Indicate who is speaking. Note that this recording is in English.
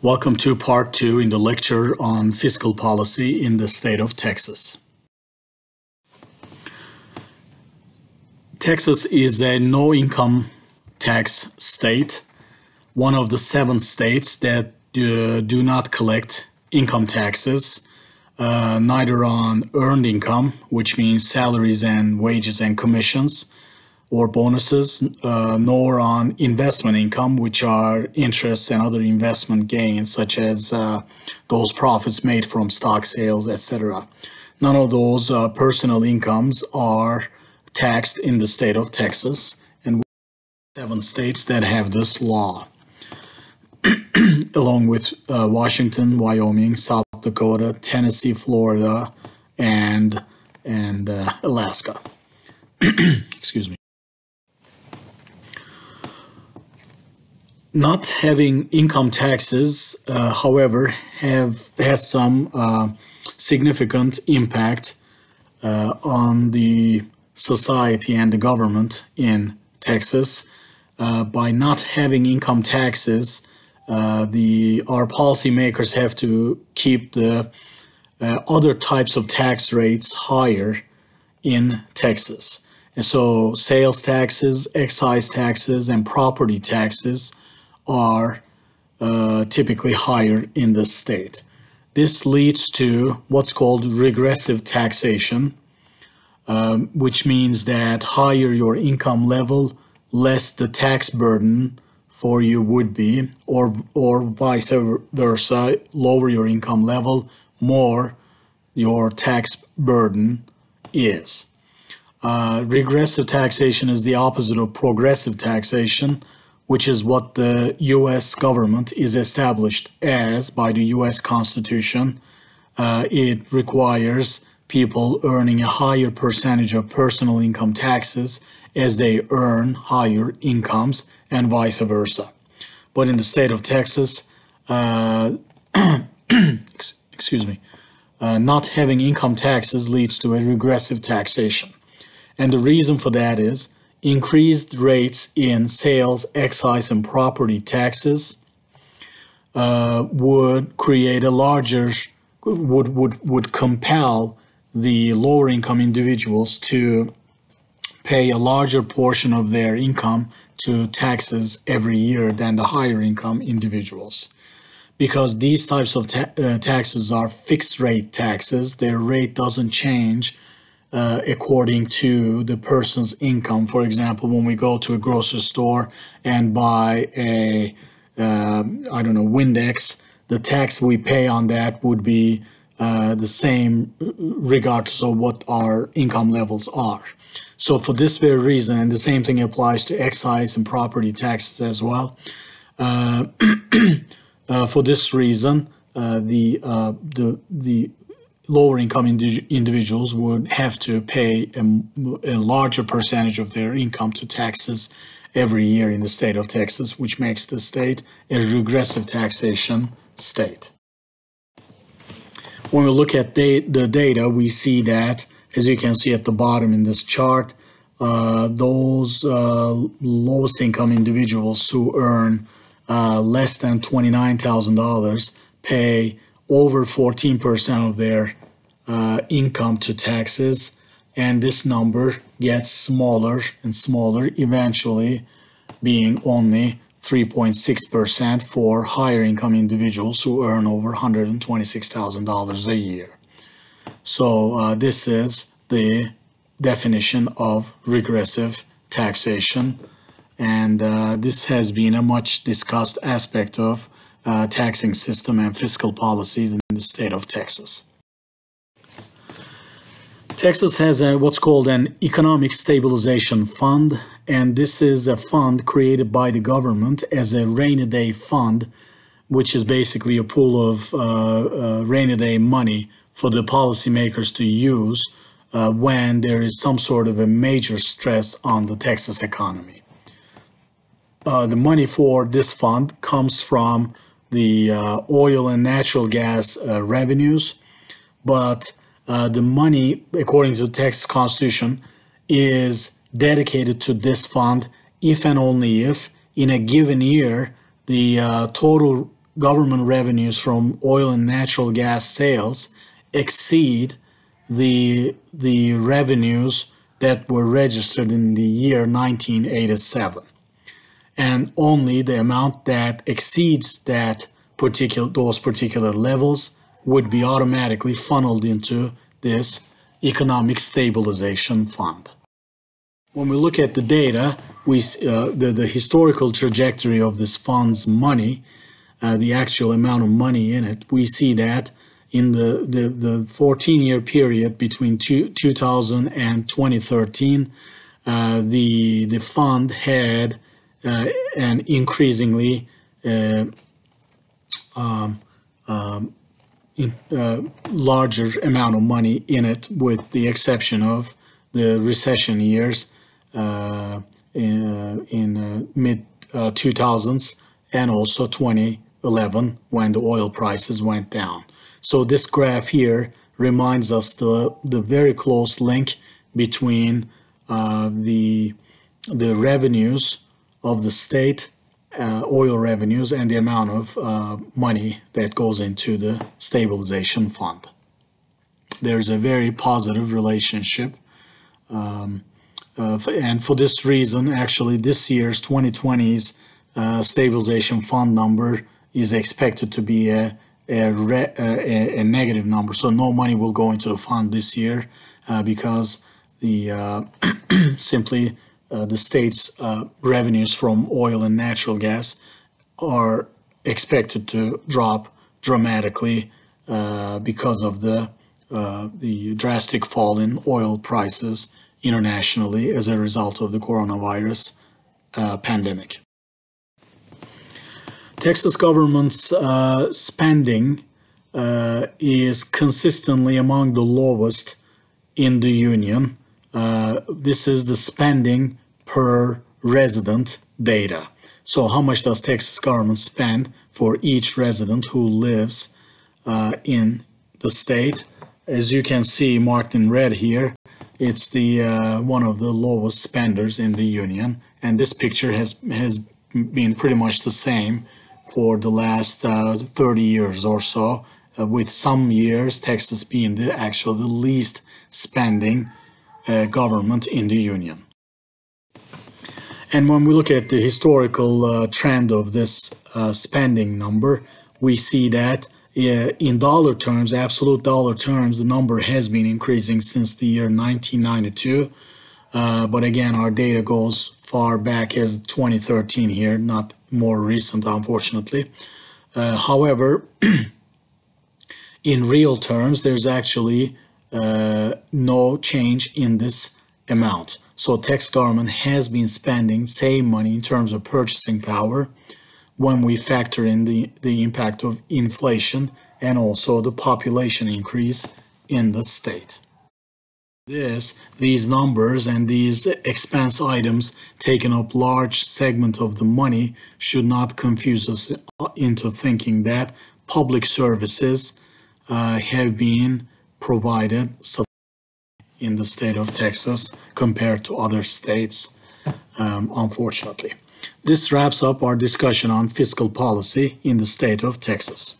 Speaker 1: Welcome to part 2 in the lecture on fiscal policy in the state of Texas. Texas is a no-income tax state, one of the 7 states that do not collect income taxes, neither on earned income, which means salaries and wages and commissions, or bonuses, nor on investment income, which are interests and other investment gains, such as those profits made from stock sales, etc. None of those personal incomes are taxed in the state of Texas, and we have 7 states that have this law, along with Washington, Wyoming, South Dakota, Tennessee, Florida, and Alaska. Excuse me. Not having income taxes, however, has some significant impact on the society and the government in Texas. By not having income taxes, our policymakers have to keep the other types of tax rates higher in Texas. And so sales taxes, excise taxes, and property taxes are typically higher in the state. This leads to what's called regressive taxation, which means that higher your income level, less the tax burden for you would be, or vice versa, lower your income level, more your tax burden is. Regressive taxation is the opposite of progressive taxation, which is what the U.S. government is established as by the U.S. Constitution. It requires people earning a higher percentage of personal income taxes as they earn higher incomes and vice versa. But in the state of Texas, not having income taxes leads to a regressive taxation. And the reason for that is increased rates in sales, excise, and property taxes would create a larger, would compel the lower income individuals to pay a larger portion of their income to taxes every year than the higher income individuals. Because these types of taxes are fixed rate taxes, their rate doesn't change according to the person's income. For example, when we go to a grocery store and buy a, Windex, the tax we pay on that would be the same regardless of what our income levels are. So for this very reason, and the same thing applies to excise and property taxes as well, for this reason, the lower income individuals would have to pay a larger percentage of their income to taxes every year in the state of Texas, which makes the state a regressive taxation state. When we look at the data, we see that, as you can see at the bottom in this chart, those lowest income individuals who earn less than $29,000 pay over 14% of their income to taxes, and this number gets smaller and smaller, eventually being only 3.6% for higher income individuals who earn over $126,000 a year. So this is the definition of regressive taxation, and this has been a much discussed aspect of taxing system and fiscal policies in the state of Texas. Texas has what's called an economic stabilization fund, and this is a fund created by the government as a rainy day fund, which is basically a pool of rainy day money for the policymakers to use when there is some sort of a major stress on the Texas economy. The money for this fund comes from the oil and natural gas revenues, but the money, according to the Texas Constitution, is dedicated to this fund if and only if, in a given year, the total government revenues from oil and natural gas sales exceed the revenues that were registered in the year 1987, and only the amount that exceeds those particular levels would be automatically funneled into this economic stabilization fund. When we look at the data, we the historical trajectory of this fund's money, the actual amount of money in it, we see that in the 14-year period between 2000 and 2013, the fund had an increasingly larger amount of money in it, with the exception of the recession years in mid 2000s and also 2011 when the oil prices went down. So this graph here reminds us the very close link between the revenues of the state, oil revenues, and the amount of money that goes into the stabilization fund. There's a very positive relationship, and for this reason, actually, this year's 2020's stabilization fund number is expected to be a negative number. So no money will go into the fund this year because the simply the state's revenues from oil and natural gas are expected to drop dramatically because of the drastic fall in oil prices internationally as a result of the coronavirus pandemic. Texas government's spending is consistently among the lowest in the union. This is the spending per resident data. So how much does Texas government spend for each resident who lives in the state? As you can see marked in red here, it's the one of the lowest spenders in the union, and this picture has been pretty much the same for the last 30 years or so, with some years Texas being the least spending government in the union. And when we look at the historical trend of this spending number, we see that in dollar terms, absolute dollar terms, the number has been increasing since the year 1992. But again, our data goes far back as 2013 here, not more recent, unfortunately. However, in real terms, there's actually no change in this amount. So Texas government has been spending same money in terms of purchasing power when we factor in the impact of inflation and also the population increase in the state. These numbers and these expense items taking up large segment of the money should not confuse us into thinking that public services have been provided in the state of Texas compared to other states, unfortunately. This wraps up our discussion on fiscal policy in the state of Texas.